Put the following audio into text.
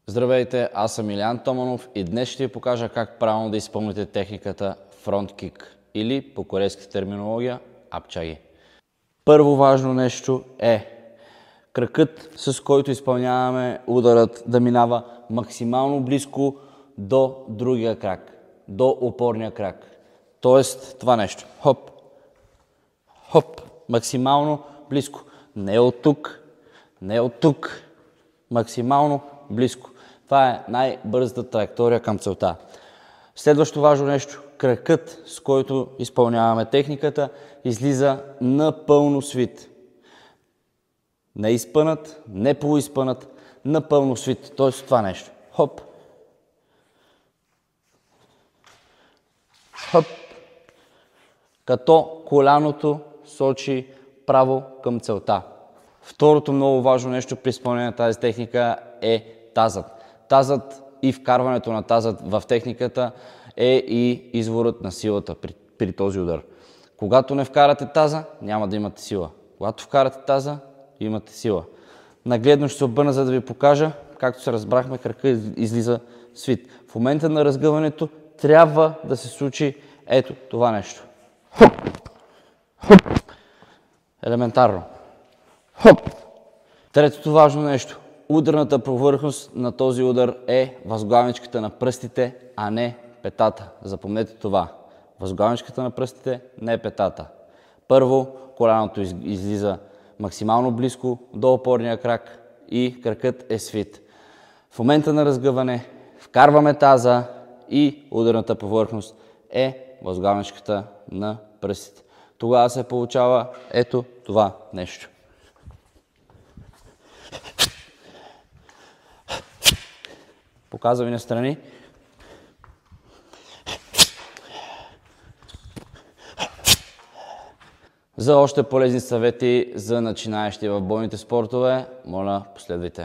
Здравейте, аз съм Илиян Томанов и днес ще ви покажа как правилно да изпълните техниката фронт кик или по корейска терминология апчаги. Първо важно нещо е кракът, с който изпълняваме ударът, да минава максимално близко до другия крак, до опорния крак. Тоест това нещо. Хоп, хоп, максимално близко. Не от тук, не от тук, максимално близко. Това е най-бързата траектория към целта. Следващо важно нещо. Кракът, с който изпълняваме техниката, излиза напълно свит. Не изпънат, не полуизпънат, напълно свит. Тоест това нещо. Хоп. Хоп. Като коляното сочи право към целта. Второто много важно нещо при изпълнение на тази техника е тазът. Тазът и вкарването на тазът в техниката е и изворът на силата при този удар. Когато не вкарате таза, няма да имате сила. Когато вкарате таза, имате сила. Нагледно ще се обърна, за да ви покажа. Както се разбрахме, крака излиза свит. В момента на разгъването трябва да се случи ето това нещо. Хоп! Хоп! Елементарно. Хоп! Третото важно нещо. Ударната повърхност на този удар е възглавничката на пръстите, а не петата. Запомнете това. Възглавничката на пръстите, не петата. Първо, коляното излиза максимално близко до опорния крак и кракът е свит. В момента на разгъване вкарваме таза и ударната повърхност е възглавничката на пръстите. Тогава се получава ето това нещо. Показвам ви настрани. За още полезни съвети за начинаещи в бойните спортове, моля, последвайте.